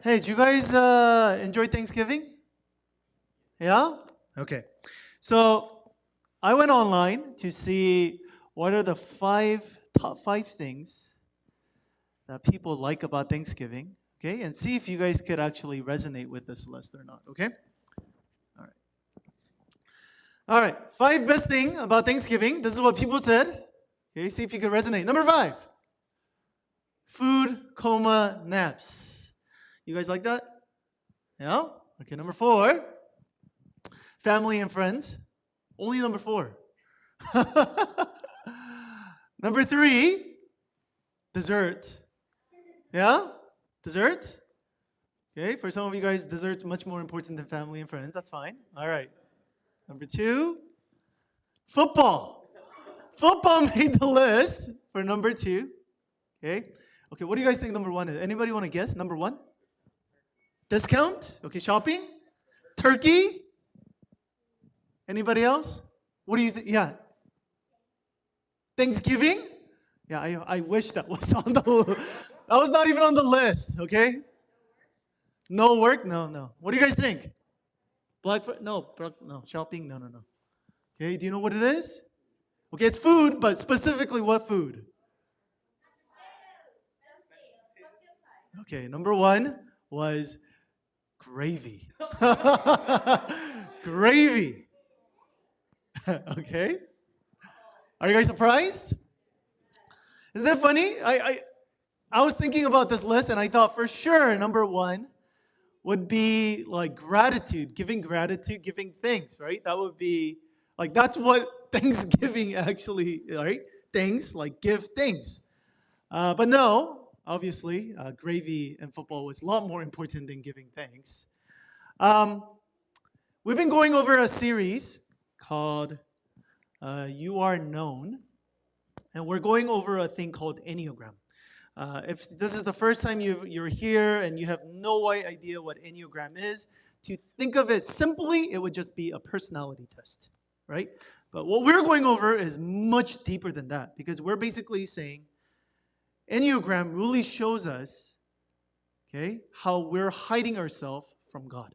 Hey, did you guys enjoy Thanksgiving? Yeah? Okay. So I went online to see what are the top five things that people like about Thanksgiving. Okay, and see if you guys could actually resonate with this list or not. Okay. All right. All right. Five best thing about Thanksgiving. This is what people said. Okay. See if you could resonate. Number five. Food, naps. You guys like that? Yeah. Okay. Number four. Family and friends. Only number four. Number three, dessert. Yeah? Dessert? Okay, for some of you guys, dessert's much more important than family and friends. That's fine. All right. Number two, football. Football made the list for number two. Okay. Okay, what do you guys think number one is? Anybody want to guess? Number one? Discount? Okay, shopping? Turkey? Anybody else? What do you think? Yeah. Thanksgiving? Yeah, I wish that was on the that was not even on the list, okay? No work? No. What do you guys think? No, shopping? No. Okay, do you know what it is? Okay, it's food, but specifically what food? Okay, number one was gravy. Gravy. Okay. Are you guys surprised? Isn't that funny? I was thinking about this list and I thought for sure number one would be like gratitude, giving thanks, right? That would be like that's what Thanksgiving actually, right? Things like give thanks. But no, obviously, gravy and football was a lot more important than giving thanks. Um, we've been going over a series called You Are Known, and we're going over a thing called Enneagram. If this is the first time you're here and you have no idea what Enneagram is, to think of it simply, it would just be a personality test, right? But what we're going over is much deeper than that because we're basically saying Enneagram really shows us, okay, how we're hiding ourselves from God.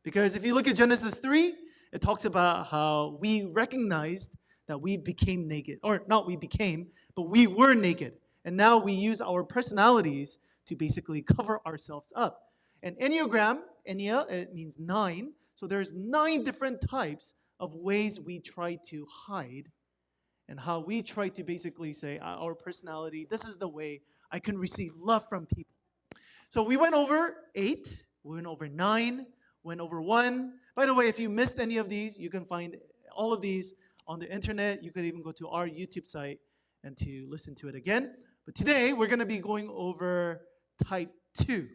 Because if you look at Genesis 3, it talks about how we recognized that we became naked. Or not we became, but we were naked. And now we use our personalities to basically cover ourselves up. And Enneagram, Ennea, it means 9. So there's 9 different types of ways we try to hide and how we try to basically say our personality, this is the way I can receive love from people. So we went over 8, we went over 9, went over 1. By the way, if you missed any of these, you can find all of these on the internet. You could even go to our YouTube site and to listen to it again. But today, we're going to be going over type 2.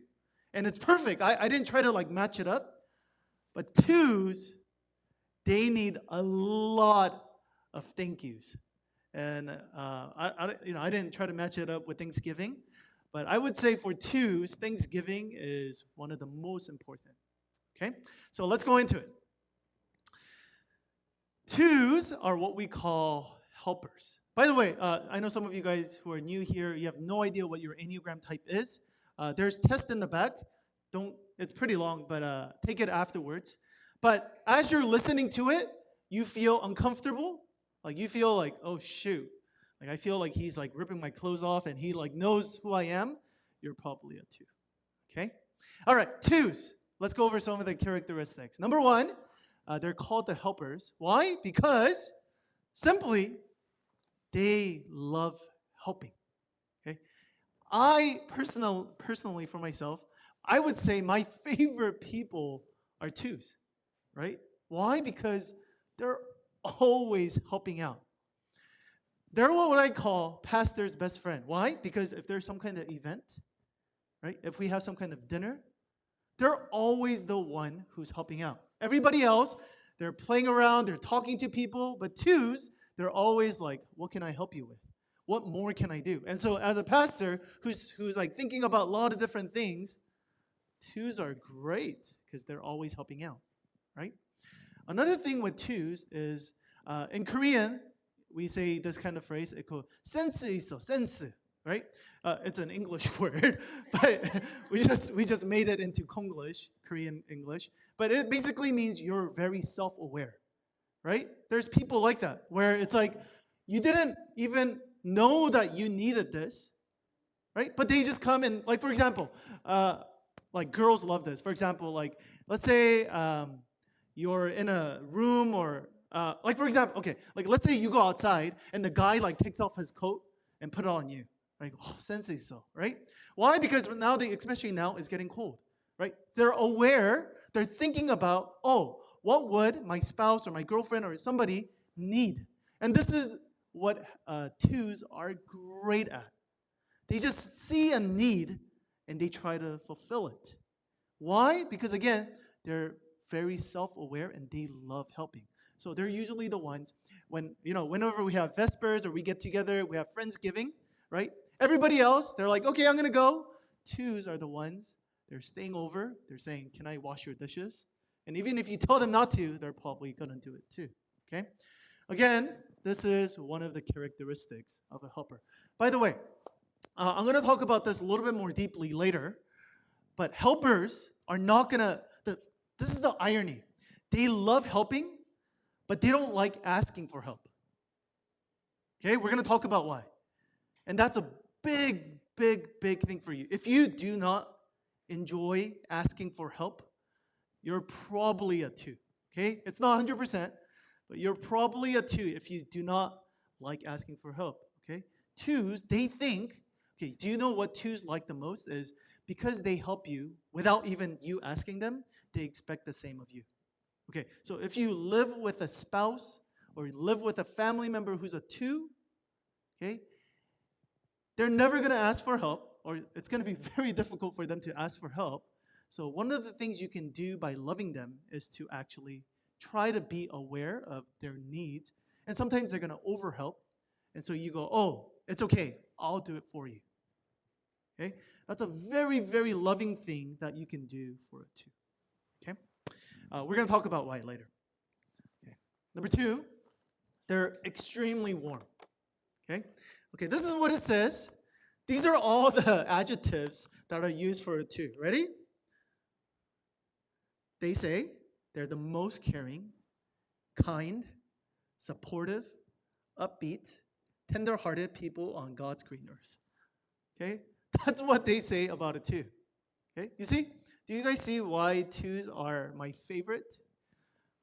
And it's perfect. I didn't try to like match it up. But 2s, they need a lot of thank yous. And I didn't try to match it up with Thanksgiving. But I would say for 2s, Thanksgiving is one of the most important. Okay? So let's go into it. 2s are what we call helpers. By the way, I know some of you guys who are new here, you have no idea what your Enneagram type is. There's tests in the back. It's pretty long, but take it afterwards. But as you're listening to it, you feel uncomfortable. Like you feel like, oh shoot. Like I feel like he's like ripping my clothes off and he like knows who I am. You're probably a 2. Okay? All right, 2s. Let's go over some of the characteristics. Number 1, they're called the helpers. Why? Because simply, they love helping. Okay? I personally for myself, I would say my favorite people are 2s, right? Why? Because they're always helping out. They're what I call pastor's best friend. Why? Because if there's some kind of event, right? If we have some kind of dinner, they're always the one who's helping out. Everybody else, they're playing around, they're talking to people, but 2s, they're always like, what can I help you with? What more can I do? And so as a pastor who's like thinking about a lot of different things, 2s are great because they're always helping out, right? Another thing with 2s is in Korean, we say this kind of phrase, sense 있어, sense. right? It's an English word, but we just made it into Konglish, Korean English. But it basically means you're very self-aware, right? There's people like that where it's like you didn't even know that you needed this, right? But they just come and, like, for example, like girls love this. For example, like let's say you're in a room or like for example, okay, like let's say you go outside and the guy like takes off his coat and put it on you. Like, oh, sensei so, right? Why? Because now especially now it's getting cold, right? They're aware, they're thinking about, oh, what would my spouse or my girlfriend or somebody need? And this is what twos are great at. They just see a need and they try to fulfill it. Why? Because again, they're very self-aware and they love helping. So they're usually the ones whenever we have Vespers or we get together, we have Friendsgiving, right? Everybody else, they're like, okay, I'm gonna go. Twos are the ones, they're staying over, they're saying, can I wash your dishes? And even if you tell them not to, they're probably gonna do it too. Okay? Again, this is one of the characteristics of a helper. By the way, I'm going to talk about this a little bit more deeply later, but helpers are not going to, this is the irony. They love helping, but they don't like asking for help. Okay, we're going to talk about why. And that's a big, big, big thing for you. If you do not enjoy asking for help, you're probably a 2. Okay, it's not 100%, but you're probably a 2 if you do not like asking for help. Okay, 2s, they think, okay, do you know what 2s like the most is because they help you without even you asking them, they expect the same of you. Okay, so if you live with a spouse or you live with a family member who's a 2, okay, they're never going to ask for help, or it's going to be very difficult for them to ask for help. So one of the things you can do by loving them is to actually try to be aware of their needs. And sometimes they're going to overhelp. And so you go, oh, it's okay, I'll do it for you. Okay? That's a very, very loving thing that you can do for a 2. Okay? We're going to talk about why later. Okay. Number 2, they're extremely warm. Okay? Okay, this is what it says. These are all the adjectives that are used for a 2. Ready? They say they're the most caring, kind, supportive, upbeat, tender-hearted people on God's green earth. Okay? That's what they say about a 2. Okay? You see? Do you guys see why 2s are my favorite?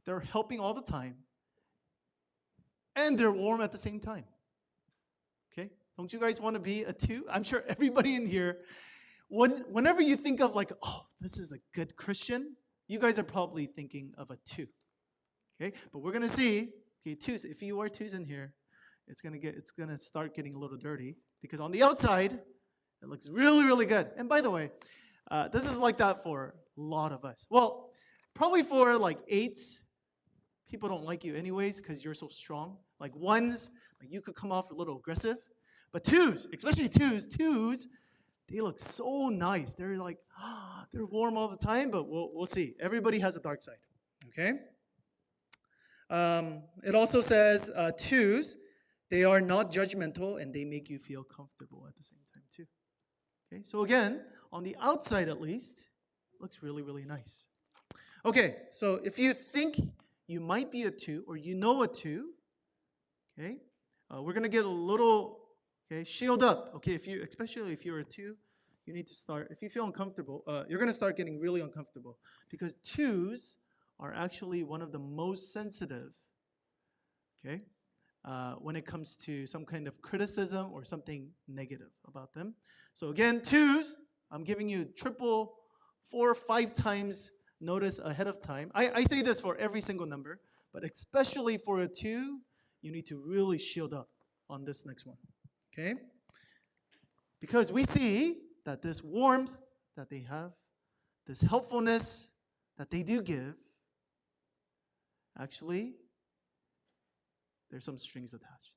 They're helping all the time. And they're warm at the same time. Okay? Don't you guys want to be a 2? I'm sure everybody in here, whenever you think of like, oh, this is a good Christian, you guys are probably thinking of a 2. Okay? But we're going to see, okay, 2s, if you are 2s in here, it's going to start getting a little dirty because on the outside, it looks really, really good. And by the way, this is like that for a lot of us. Well, probably for like 8s, people don't like you anyways because you're so strong. Like 1s, like you could come off a little aggressive. But 2s, especially 2s, they look so nice. They're like, they're warm all the time, but we'll see. Everybody has a dark side, okay? It also says 2s, they are not judgmental and they make you feel comfortable at the same time too. Okay, so again, on the outside at least, it looks really, really nice. Okay, so if you think you might be a 2 or you know a 2, okay, we're gonna get a little, okay, shield up. Okay, especially if you're a 2, you need to start, if you feel uncomfortable, you're gonna start getting really uncomfortable because 2s are actually one of the most sensitive, okay, when it comes to some kind of criticism or something negative about them. So again, 2s, I'm giving you triple, 4, 5 times notice ahead of time. I say this for every single number, but especially for a 2, you need to really shield up on this next one, okay? Because we see that this warmth that they have, this helpfulness that they do give, actually, there's some strings attached.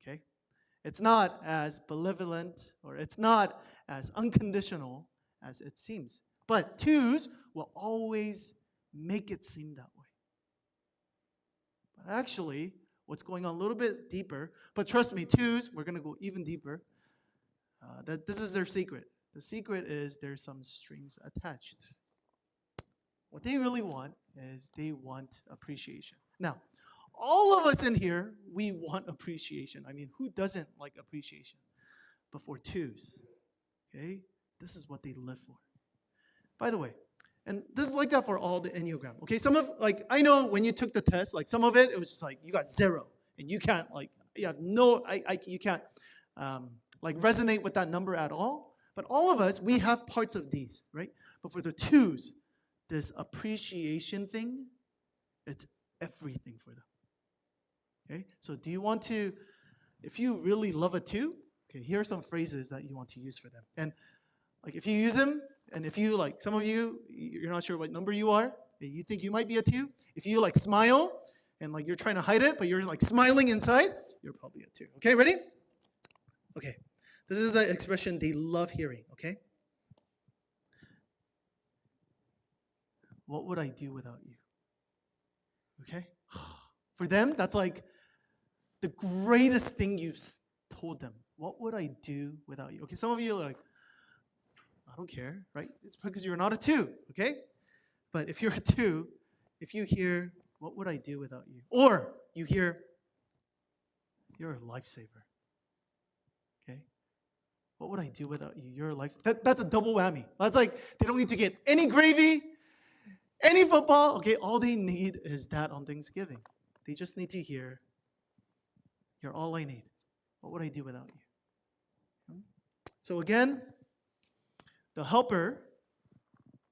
Okay? It's not as benevolent or it's not as unconditional as it seems. But 2s will always make it seem that way. But actually, what's going on a little bit deeper. But trust me, twos, we're going to go even deeper. This is their secret. The secret is there's some strings attached. What they really want is they want appreciation. Now, all of us in here, we want appreciation. I mean, who doesn't like appreciation? But for twos, okay, this is what they live for. By the way, and this is like that for all the Enneagram. Okay, some of, like, I know when you took the test, like some of it, it was just like you got 0. And you can't, like, you have no, you can't, like, resonate with that number at all. But all of us, we have parts of these, right? But for the twos, this appreciation thing, it's everything for them. Okay, so do you want to, if you really love a 2, okay, here are some phrases that you want to use for them. And like if you use them, and if you, like, some of you, you're not sure what number you are, you think you might be a 2. If you, like, smile, and, like, you're trying to hide it, but you're, like, smiling inside, you're probably a 2. Okay, ready? Okay, this is the expression they love hearing, okay? What would I do without you? Okay? For them, that's like the greatest thing you've told them. What would I do without you? Okay, some of you are like, I don't care, right? It's because you're not a 2, okay? But if you're a 2, if you hear, what would I do without you? Or you hear, you're a lifesaver, okay? What would I do without you? You're a lifesaver. That's a double whammy. That's like, they don't need to get any gravy, any football, okay? All they need is that on Thanksgiving. They just need to hear, you're all I need. What would I do without you? So again, the helper,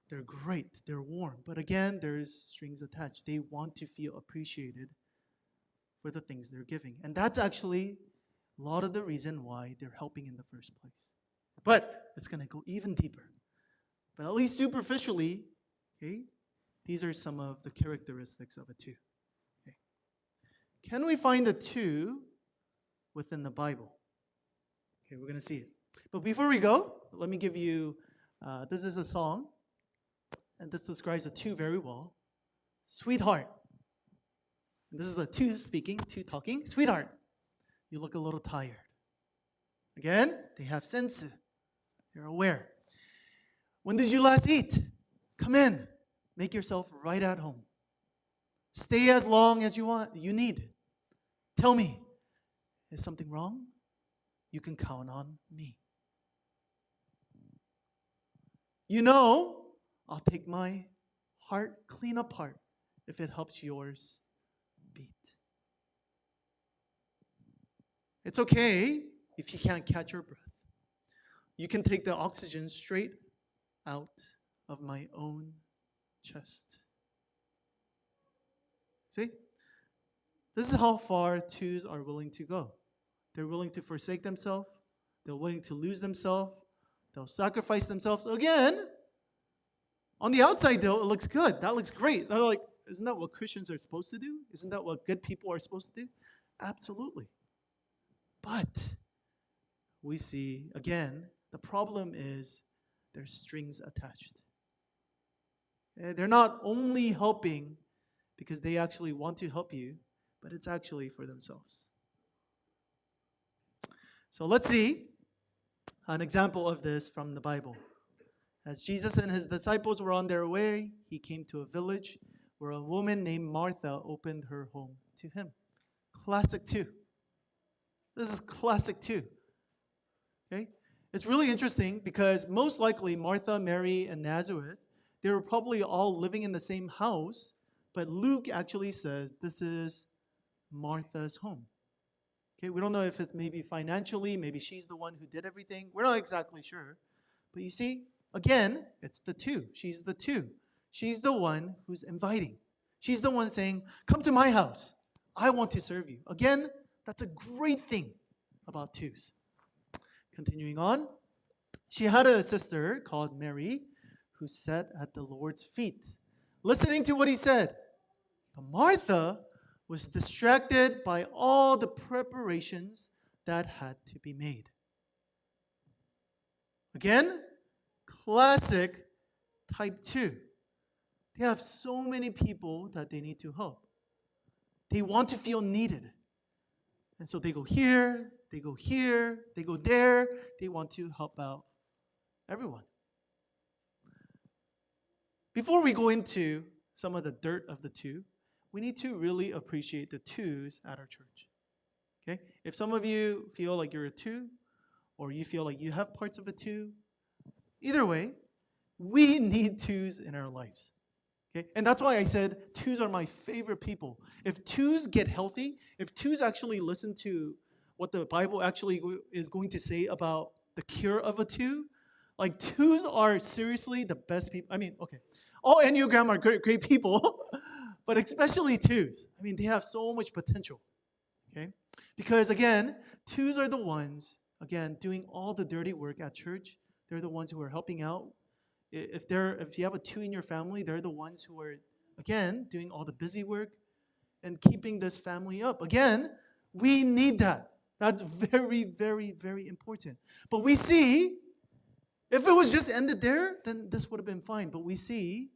they're great, they're warm. But again, there's strings attached. They want to feel appreciated for the things they're giving. And that's actually a lot of the reason why they're helping in the first place. But it's going to go even deeper. But at least superficially, okay, these are some of the characteristics of a 2. Okay. Can we find a 2 within the Bible? Okay, we're going to see it. But before we go, let me give you, this is a song, and this describes a 2 very well. Sweetheart. And this is a 2 speaking, 2 talking. Sweetheart, you look a little tired. Again, they have sense. They're aware. When did you last eat? Come in. Make yourself right at home. Stay as long as you need. Tell me, is something wrong? You can count on me. You know, I'll take my heart clean apart if it helps yours beat. It's okay if you can't catch your breath. You can take the oxygen straight out of my own chest. See? This is how far 2s are willing to go. They're willing to forsake themselves. They're willing to lose themselves. They'll sacrifice themselves. Again, on the outside, though, it looks good. That looks great. They're like, isn't that what Christians are supposed to do? Isn't that what good people are supposed to do? Absolutely. But we see, again, the problem is there's strings attached. They're not only helping because they actually want to help you, but it's actually for themselves. So let's see an example of this from the Bible. As Jesus and his disciples were on their way, he came to a village where a woman named Martha opened her home to him. Classic 2. This is classic 2. Okay? It's really interesting because most likely Martha, Mary, and Nazareth, they were probably all living in the same house, but Luke actually says this is Martha's home. Okay, we don't know if it's maybe financially, maybe she's the one who did everything. We're not exactly sure. But you see, again, it's the 2. She's the 2. She's the one who's inviting. She's the one saying, come to my house. I want to serve you. Again, that's a great thing about 2s. Continuing on, she had a sister called Mary who sat at the Lord's feet, listening to what he said. But Martha was distracted by all the preparations that had to be made. Again, classic type 2. They have so many people that they need to help. They want to feel needed. And so they go here, they go here, they go there. They want to help out everyone. Before we go into some of the dirt of the two, we need to really appreciate the twos at our church. Okay? If some of you feel like you're a two, or you feel like you have parts of a two, either way, we need twos in our lives. Okay? And that's why I said twos are my favorite people. If twos get healthy, if twos actually listen to what the Bible actually is going to say about the cure of a two, like twos are seriously the best people. I mean, okay, all Enneagram are great people, but especially twos. I mean, they have so much potential. Okay? Because again, twos are the ones, again, doing all the dirty work at church. They're the ones who are helping out. If you have a two in your family, they're the ones who are, again, doing all the busy work and keeping this family up. Again, we need that. That's very, very, very important. But we see, if it was just ended there, then this would have been fine. But we see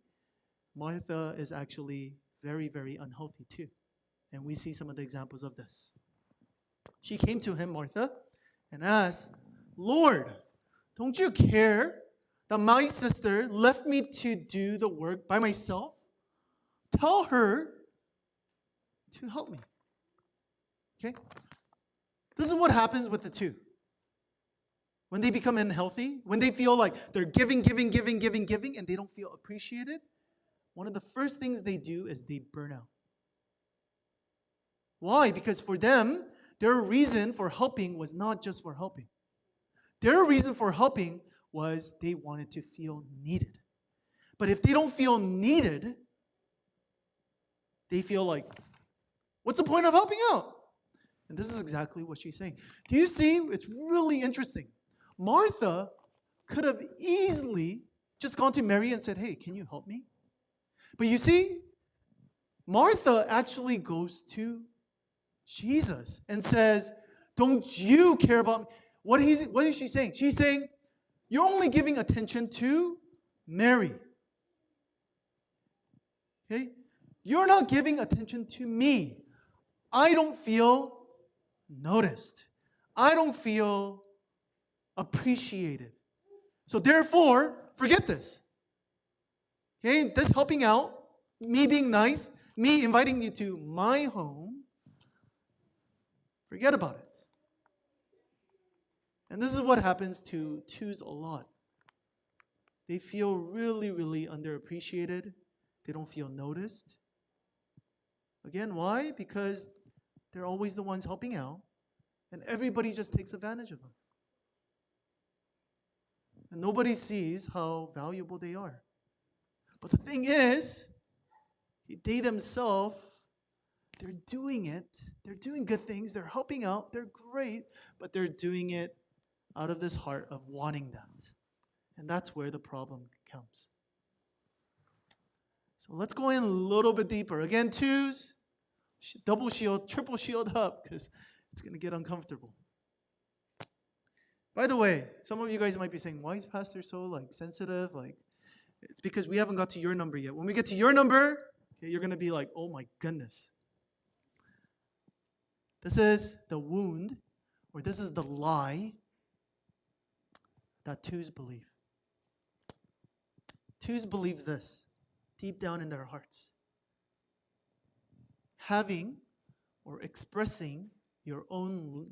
Martha is actually very, very unhealthy too. And we see some of the examples of this. She came to him, Martha, and asked, Lord, don't you care that my sister left me to do the work by myself? Tell her to help me. Okay? This is what happens with the two. When they become unhealthy, when they feel like they're giving, and they don't feel appreciated, one of the first things they do is they burn out. Why? Because for them, their reason for helping was not just for helping. Their reason for helping was they wanted to feel needed. But if they don't feel needed, they feel like, what's the point of helping out? And this is exactly what she's saying. Do you see? It's really interesting. Martha could have easily just gone to Mary and said, hey, can you help me? But you see, Martha actually goes to Jesus and says, don't you care about me? What is she saying? She's saying, you're only giving attention to Mary. Okay? You're not giving attention to me. I don't feel noticed. I don't feel appreciated. So therefore, forget this. Okay? This helping out, me being nice, me inviting you to my home, forget about it. And this is what happens to twos a lot. They feel really, really underappreciated. They don't feel noticed. Again, why? Because they're always the ones helping out, and everybody just takes advantage of them. And nobody sees how valuable they are. But the thing is, they themselves, they're doing it. They're doing good things. They're helping out. They're great, but they're doing it out of this heart of wanting that. And that's where the problem comes. So let's go in a little bit deeper. Again, twos, double shield, triple shield up, because it's going to get uncomfortable. By the way, some of you guys might be saying, why is Pastor so sensitive? It's because we haven't got to your number yet. When we get to your number, okay, you're going to be like, oh my goodness. This is the wound, or this is the lie that twos believe. Twos believe this deep down in their hearts. Having or expressing your own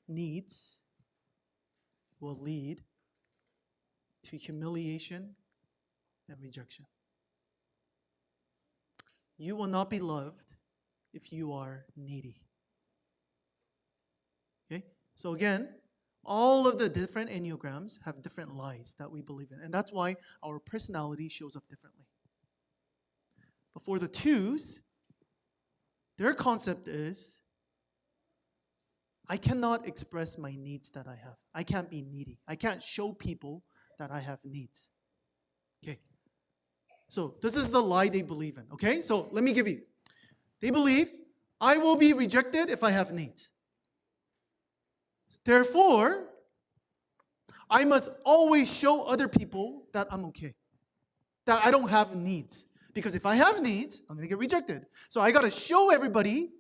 needs will lead to humiliation and rejection. You will not be loved if you are needy. Okay? So again, all of the different Enneagrams have different lies that we believe in. And that's why our personality shows up differently. But for the twos, their concept is, I cannot express my needs that I have. I can't be needy. I can't show people that I have needs. Okay. So this is the lie they believe in. Okay? So let me give you. They believe, I will be rejected if I have needs. Therefore, I must always show other people that I'm okay, that I don't have needs. Because if I have needs, I'm going to get rejected. So I got to show everybody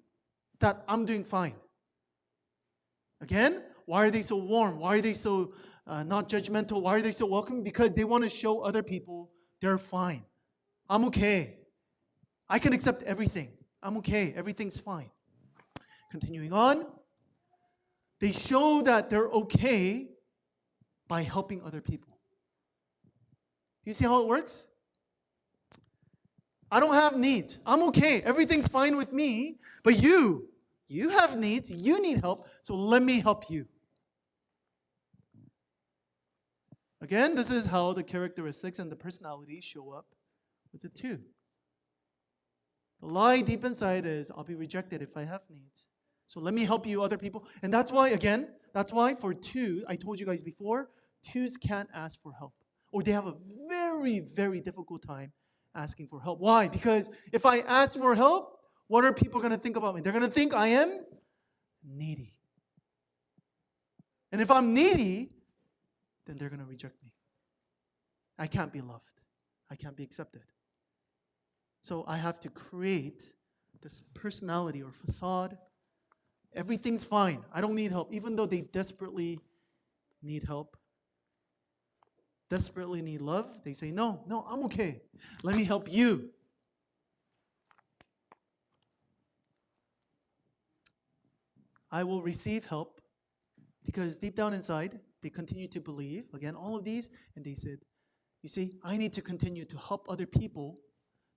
that I'm doing fine. Again, why are they so warm? Why are they so not judgmental? Why are they so welcoming? Because they want to show other people they're fine. I'm okay. I can accept everything. I'm okay. Everything's fine. Continuing on, they show that they're okay by helping other people. Do you see how it works? I don't have needs. I'm okay. Everything's fine with me. But you have needs. You need help. So let me help you. Again, this is how the characteristics and the personalities show up with the 2. The lie deep inside is, I'll be rejected if I have needs. So let me help you, other people. And that's why for 2, I told you guys before, 2s can't ask for help. Or they have a very, very difficult time asking for help. Why? Because if I ask for help, what are people going to think about me? They're going to think I am needy. And if I'm needy, then they're going to reject me. I can't be loved. I can't be accepted. So I have to create this personality or facade. Everything's fine. I don't need help, even though they desperately need help. Desperately need love, they say, no, I'm okay. Let me help you. I will receive help because deep down inside, they continue to believe, again, all of these, and they said, you see, I need to continue to help other people,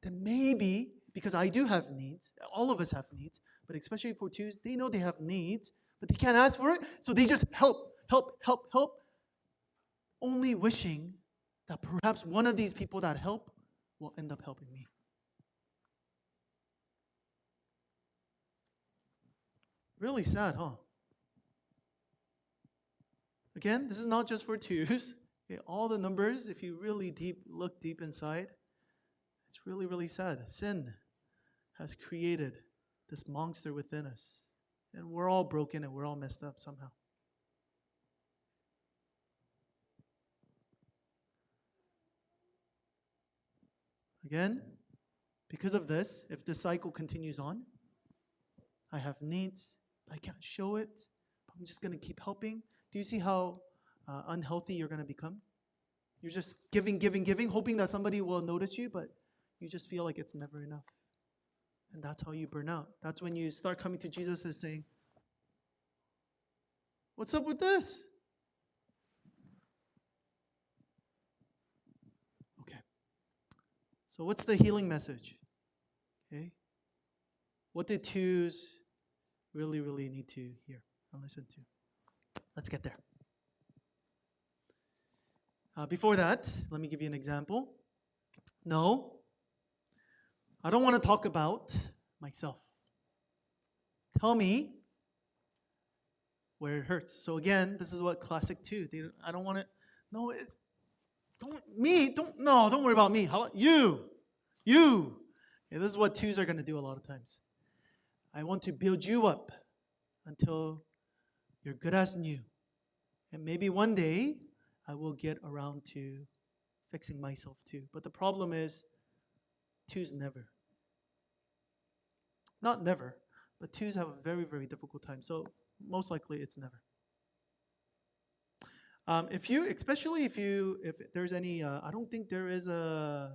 then maybe, because I do have needs, all of us have needs, but especially for 2s, they know they have needs, but they can't ask for it, so they just help, only wishing that perhaps one of these people that help will end up helping me. Really sad, huh? Again, this is not just for 2s. Okay, all the numbers, if you really look deep inside, it's really, really sad. Sin has created this monster within us. And we're all broken and we're all messed up somehow. Again, because of this, if this cycle continues on, I have needs, I can't show it, I'm just going to keep helping. Do you see how unhealthy you're going to become? You're just giving, hoping that somebody will notice you, but you just feel like it's never enough. And that's how you burn out. That's when you start coming to Jesus and saying, what's up with this? Okay. So what's the healing message? Okay. What did 2s really, really need to hear and listen to? Let's get there. Before that, let me give you an example. No, I don't want to talk about myself. Tell me where it hurts. So again, this is what classic 2. I don't want to. No, don't worry about me. How about you? You. Okay, this is what 2s are going to do a lot of times. I want to build you up until you're good as new. And maybe one day I will get around to fixing myself too. But the problem is 2s never. Not never, but 2s have a very, very difficult time. So most likely it's never. Especially if there's any, I don't think there is a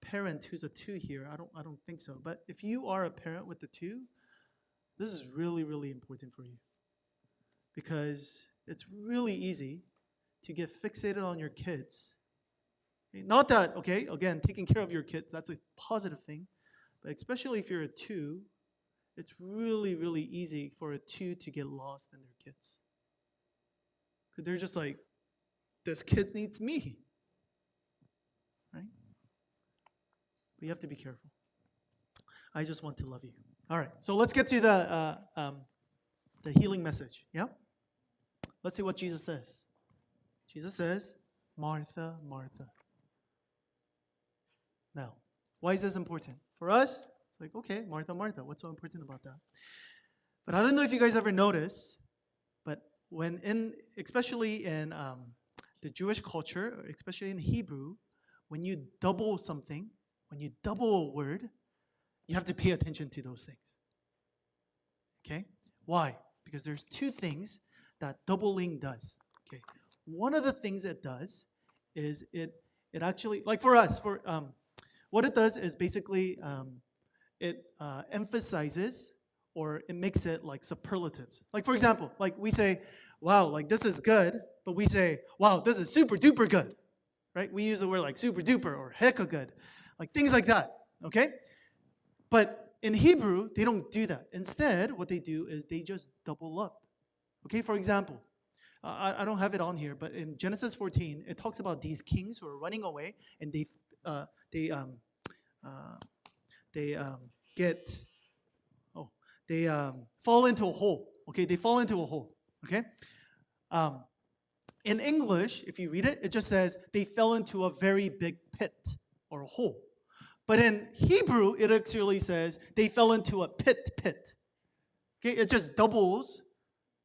parent who's a 2 here. I don't think so. But if you are a parent with a 2, this is really, really important for you. Because it's really easy to get fixated on your kids. Not that, okay, again, taking care of your kids, that's a positive thing. But especially if you're a 2, it's really, really easy for a 2 to get lost in their kids. Because they're just like, this kid needs me. Right? But you have to be careful. I just want to love you. All right, so let's get to the healing message. Yeah? Let's see what Jesus says. Jesus says, Martha, Martha. Now, why is this important? For us, it's like, okay, Martha, Martha, what's so important about that? But I don't know if you guys ever notice, but especially in the Jewish culture, especially in Hebrew, when you double something, when you double a word, you have to pay attention to those things. Okay? Why? because there's two things that doubling does. Okay, one of the things it does is it actually, like for us, what it does is basically it emphasizes, or it makes it like superlatives. Like for example, like we say, wow, like this is good, but we say, wow, this is super duper good, right? We use the word like super duper or hecka good, like things like that, okay? But in Hebrew, they don't do that. Instead, what they do is they just double up. Okay, for example, I don't have it on here, but in Genesis 14, it talks about these kings who are running away, and uh, they uh, they get oh they fall into a hole. Okay, they fall into a hole. Okay, um, in English, if you read it, it just says they fell into a very big pit or a hole. But in Hebrew, it actually says they fell into a pit. Okay, it just doubles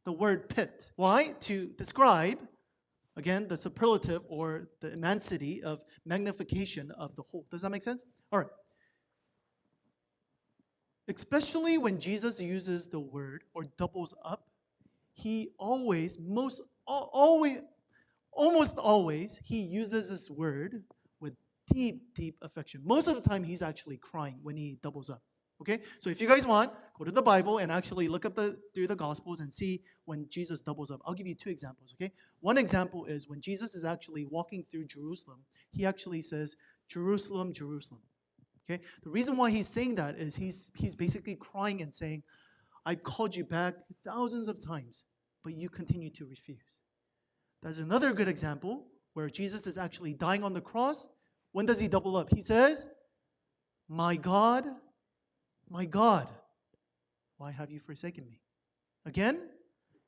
the word pit. Why? To describe, again, the superlative or the immensity of magnification of the whole. Does that make sense? All right. Especially when Jesus uses the word or doubles up, he always, almost always, he uses this word with deep affection. Most of the time, he's actually crying when he doubles up. Okay, so if you guys want, go to the Bible and actually look up through the Gospels and see when Jesus doubles up. I'll give you two examples. Okay, one example is when Jesus is actually walking through Jerusalem. He actually says, "Jerusalem, Jerusalem." Okay, the reason why he's saying that is he's basically crying and saying, "I called you back thousands of times, but you continue to refuse." That's another good example where Jesus is actually dying on the cross. When does he double up? He says, my God, why have you forsaken me?" Again,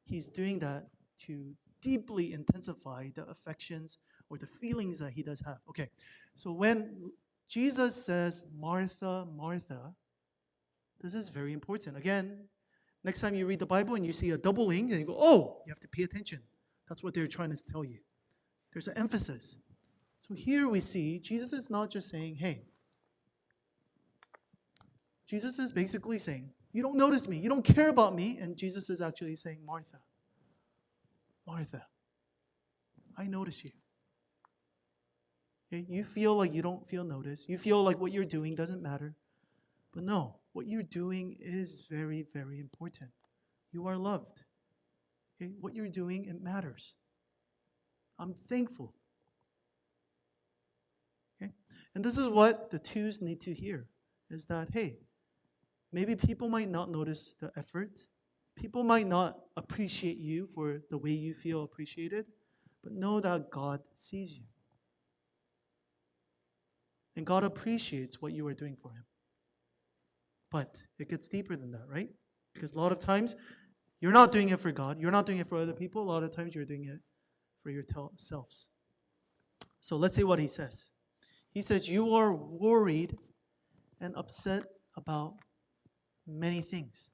he's doing that to deeply intensify the affections or the feelings that he does have. Okay, so when Jesus says, Martha, Martha, this is very important. Again, next time you read the Bible and you see a doubling, and you go, oh, you have to pay attention. That's what they're trying to tell you. There's an emphasis. So here we see Jesus is not just saying, hey, Jesus is basically saying, you don't notice me, you don't care about me, and Jesus is actually saying, Martha, Martha, I notice you. Okay? You feel like you don't feel noticed. You feel like what you're doing doesn't matter. But no, what you're doing is very, very important. You are loved. Okay? What you're doing, it matters. I'm thankful. Okay? And this is what the twos need to hear, is that, hey, maybe people might not notice the effort. People might not appreciate you for the way you feel appreciated, but know that God sees you. And God appreciates what you are doing for him. But it gets deeper than that, right? Because a lot of times, you're not doing it for God. You're not doing it for other people. A lot of times, you're doing it for yourselves. So let's see what he says. He says, you are worried and upset about many things.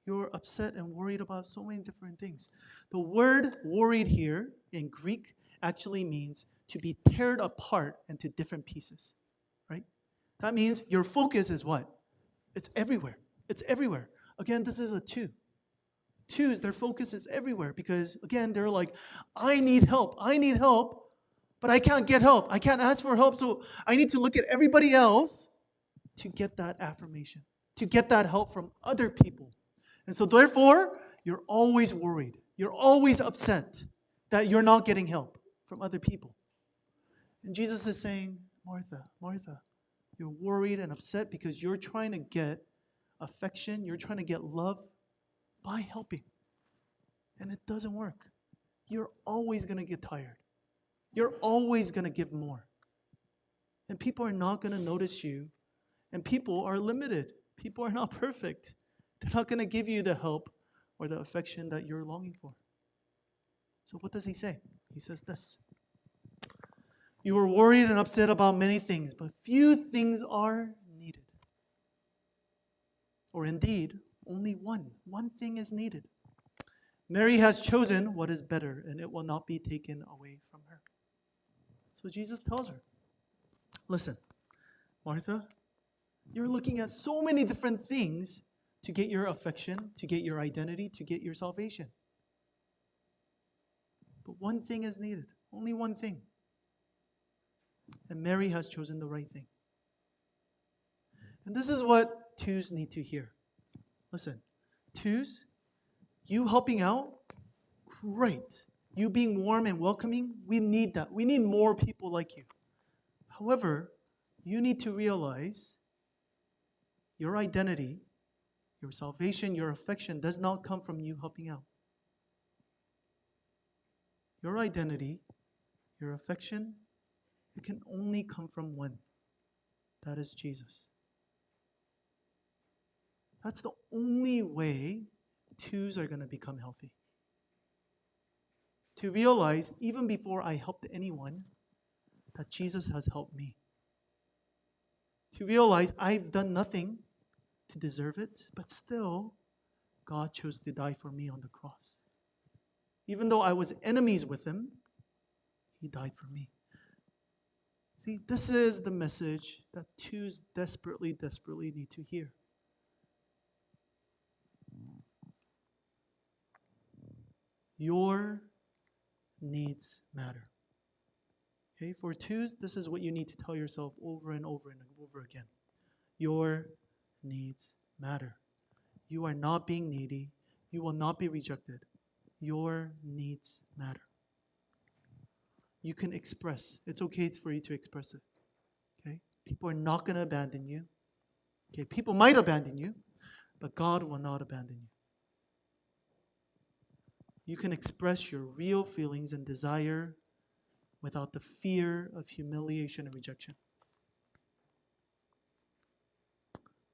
You're upset and worried about so many different things. The word worried here in Greek actually means to be teared apart into different pieces, right? That means your focus is what? It's everywhere. It's everywhere. Again, this is a two. Twos, their focus is everywhere because, again, they're like, I need help, but I can't get help. I can't ask for help, so I need to look at everybody else to get that affirmation, to get that help from other people. And so therefore, you're always worried. You're always upset that you're not getting help from other people. And Jesus is saying, Martha, Martha, you're worried and upset because you're trying to get affection, you're trying to get love by helping. And it doesn't work. You're always going to get tired. You're always going to give more. And people are not going to notice you. And people are limited. People are not perfect. They're not going to give you the help or the affection that you're longing for. So what does he say? He says this. You are worried and upset about many things, but few things are needed. Or indeed, only one. One thing is needed. Mary has chosen what is better, and it will not be taken away from her. So Jesus tells her, listen, Martha, you're looking at so many different things to get your affection, to get your identity, to get your salvation. But one thing is needed, only one thing. And Mary has chosen the right thing. And this is what twos need to hear. Listen, twos, you helping out, great. You being warm and welcoming, we need that. We need more people like you. However, you need to realize your identity, your salvation, your affection does not come from you helping out. Your identity, your affection, it can only come from one. That is Jesus. That's the only way twos are going to become healthy. To realize, even before I helped anyone, that Jesus has helped me. To realize I've done nothing to deserve it, but still, God chose to die for me on the cross. Even though I was enemies with Him, He died for me. See, this is the message that twos desperately, desperately need to hear. Your needs matter. Okay, for twos, this is what you need to tell yourself over and over and over again. Your needs matter. You are not being needy. You will not be rejected. Your needs matter. You can express. It's okay for you to express it. Okay? People are not going to abandon you. Okay? People might abandon you, but God will not abandon you. You can express your real feelings and desire without the fear of humiliation and rejection.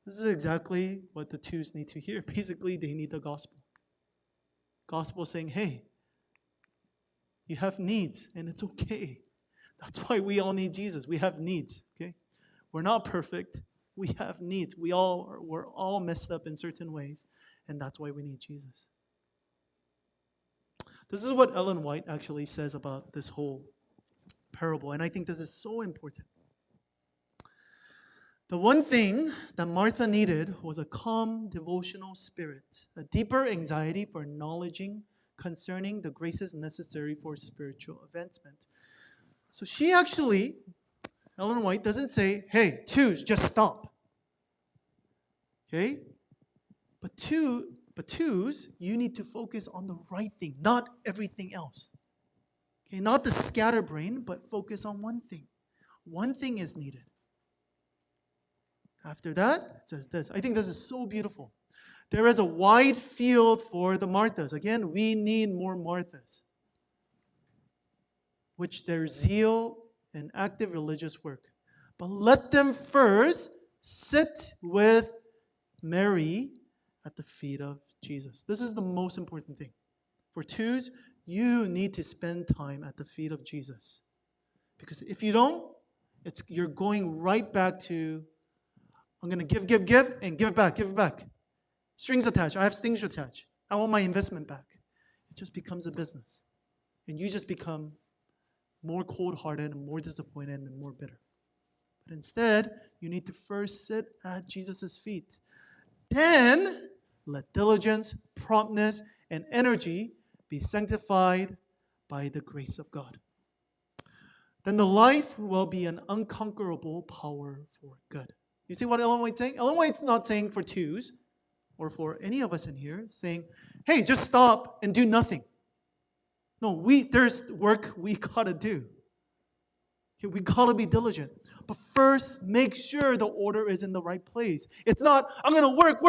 This is exactly what the twos need to hear. Basically, they need the gospel. Gospel saying, hey, you have needs, and it's okay. That's why we all need Jesus. We have needs, okay? We're not perfect. We have needs. We're all messed up in certain ways, and that's why we need Jesus. This is what Ellen White actually says about this whole parable, and I think this is so important. The one thing that Martha needed was a calm, devotional spirit, a deeper anxiety for acknowledging concerning the graces necessary for spiritual advancement. So she actually, Ellen White, doesn't say, hey, twos, just stop. Okay? But twos, you need to focus on the right thing, not everything else. Okay? Not the scatterbrain, but focus on one thing. One thing is needed. After that, it says this. I think this is so beautiful. There is a wide field for the Marthas. Again, we need more Marthas, which their zeal and active religious work. But let them first sit with Mary at the feet of Jesus. This is the most important thing. For twos, you need to spend time at the feet of Jesus. Because if you don't, you're going right back to, I'm going to give, and give it back. Strings attached. I have strings attached. I want my investment back. It just becomes a business. And you just become more cold-hearted and more disappointed and more bitter. But instead, you need to first sit at Jesus' feet. Then, let diligence, promptness, and energy be sanctified by the grace of God. Then the life will be an unconquerable power for good. You see what Ellen White's saying? Ellen White's not saying for twos, or for any of us in here, saying, hey, just stop and do nothing. No, there's work we gotta do. Okay, we gotta be diligent. But first, make sure the order is in the right place. It's not, I'm gonna work.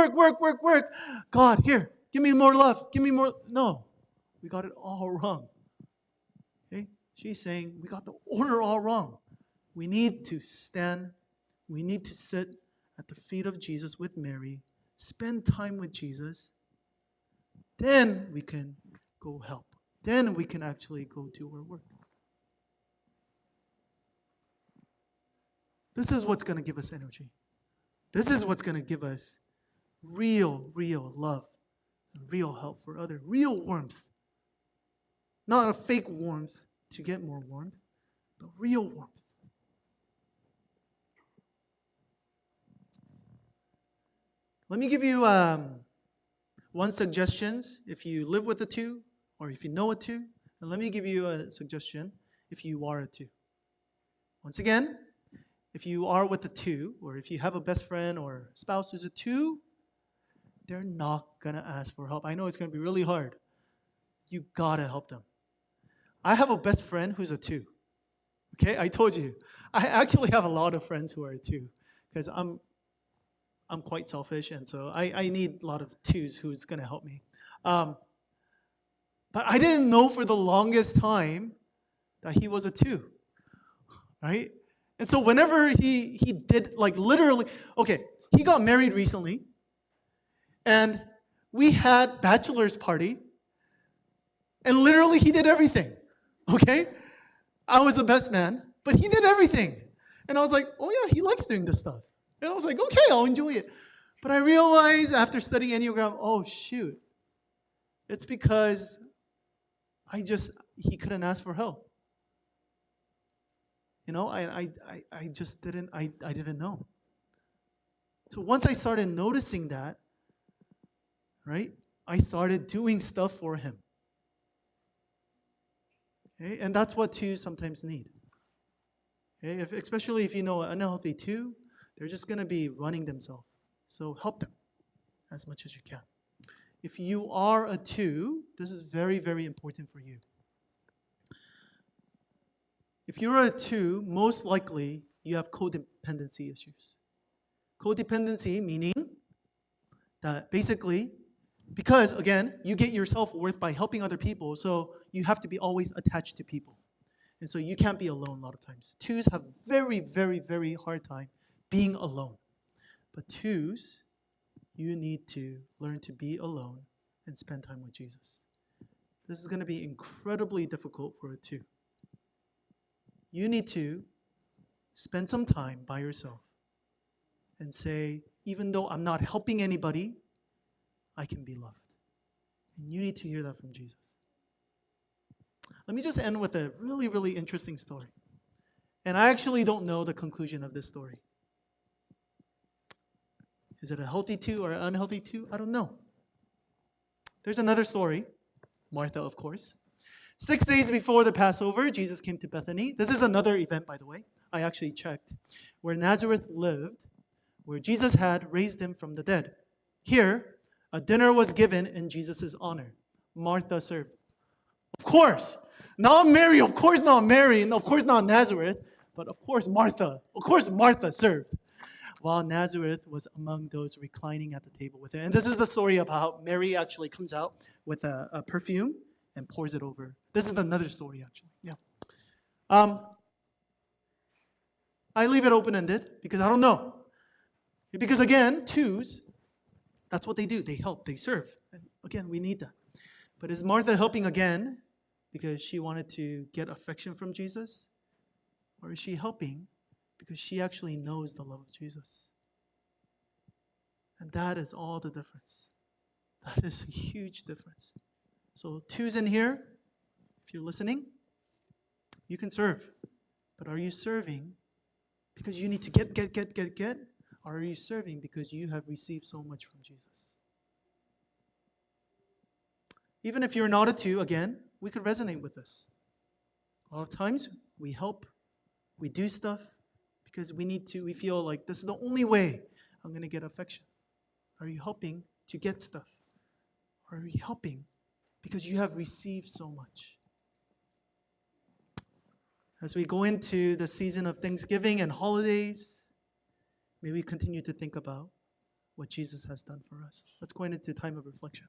God, here, give me more love, give me more. No, we got it all wrong. Okay? She's saying we got the order all wrong. We need to stand, we need to sit at the feet of Jesus with Mary, spend time with Jesus, then we can go help. Then we can actually go do our work. This is what's going to give us energy. This is what's going to give us real love, and real help for others, real warmth. Not a fake warmth to get more warmth, but real warmth. Let me give you One suggestions, if you live with a 2, or if you know a 2, and let me give you a suggestion if you are a 2. Once again, if you are with a 2, or if you have a best friend or spouse who's a 2, they're not going to ask for help. I know it's going to be really hard. You got to help them. I have a best friend who's a 2. Okay, I told you. I actually have a lot of friends who are a 2 because I'm quite selfish, and so I need a lot of 2s who's going to help me. But I didn't know for the longest time that he was a 2, right? And so whenever he did, like literally, okay, he got married recently, and we had bachelor's party, and literally he did everything, okay? I was the best man, but he did everything. And I was like, oh yeah, he likes doing this stuff. And I was like, okay, I'll enjoy it. But I realized after studying Enneagram, oh shoot, it's because he couldn't ask for help. You know, I just didn't know. So once I started noticing that, right, I started doing stuff for him. Okay? And that's what 2s sometimes need. Okay? Especially if you know an unhealthy 2, they're just going to be running themselves. So help them as much as you can. If you are a 2, this is very, very important for you. If you're a 2, most likely you have codependency issues. Codependency meaning that basically, because again, you get your self-worth by helping other people, so you have to be always attached to people. And so you can't be alone a lot of times. 2s have very, very, very hard time being alone. But 2s, you need to learn to be alone and spend time with Jesus. This is going to be incredibly difficult for a 2. You need to spend some time by yourself and say, even though I'm not helping anybody, I can be loved. And you need to hear that from Jesus. Let me just end with a really, really interesting story. And I actually don't know the conclusion of this story. Is it a healthy 2 or an unhealthy 2? I don't know. There's another story. Martha, of course. 6 days before the Passover, Jesus came to Bethany. This is another event, by the way. I actually checked. Where Nazareth lived, where Jesus had raised him from the dead. Here, a dinner was given in Jesus' honor. Martha served. Of course. Not Mary. Of course not Mary. And of course not Nazareth. But of course Martha. Of course Martha served. While Nazareth was among those reclining at the table with her. And this is the story of how Mary actually comes out with a perfume and pours it over. This is another story, actually. Yeah. I leave it open-ended because I don't know. Because again, 2s, that's what they do. They help, they serve. And again, we need that. But is Martha helping again because she wanted to get affection from Jesus? Or is she helping because she actually knows the love of Jesus? And that is all the difference. That is a huge difference. So 2s in here, if you're listening, you can serve. But are you serving because you need to get? Or are you serving because you have received so much from Jesus? Even if you're not a 2, again, we could resonate with this. A lot of times we help, we do stuff because we feel like this is the only way I'm going to get affection. Are you helping to get stuff? Or are you helping because you have received so much? As we go into the season of Thanksgiving and holidays, may we continue to think about what Jesus has done for us. Let's go into time of reflection.